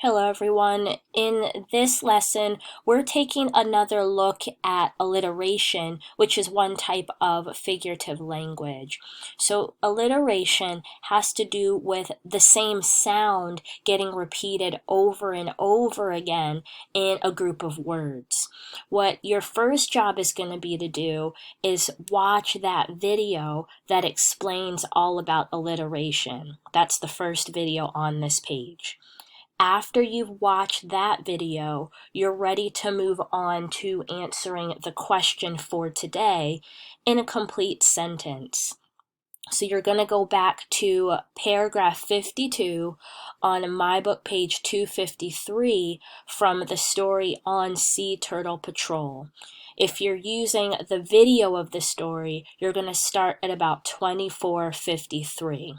Hello everyone. In this lesson, we're taking another look at alliteration, which is one type of figurative language. So alliteration has to do with the same sound getting repeated over and over again in a group of words. What your first job is going to be to do is watch that video that explains all about alliteration. That's the first video on this page. After you've watched that video, you're ready to move on to answering the question for today in a complete sentence. So you're going to go back to paragraph 52 on my book page 253 from the story on Sea Turtle Patrol. If you're using the video of the story, you're going to start at about 24:53.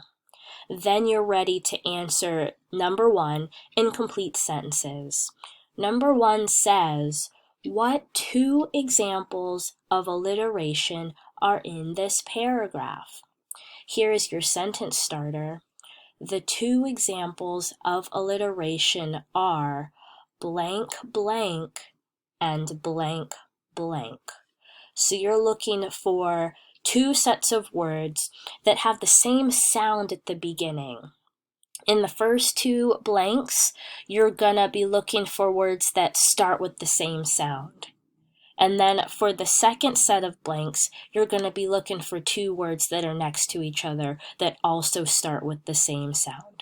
Then you're ready to answer number 1 in complete sentences. Number 1 says, what two examples of alliteration are in this paragraph? Here is your sentence starter. The two examples of alliteration are blank blank and blank blank. So you're looking for two sets of words that have the same sound at the beginning. In the first two blanks, you're gonna be looking for words that start with the same sound. And then for the second set of blanks, you're gonna be looking for two words that are next to each other that also start with the same sound.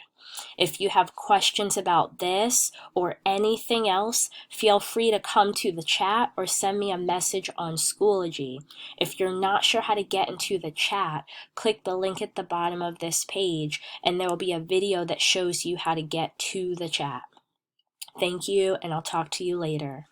If you have questions about this or anything else, feel free to come to the chat or send me a message on Schoology. If you're not sure how to get into the chat, click the link at the bottom of this page and there will be a video that shows you how to get to the chat. Thank you, and I'll talk to you later.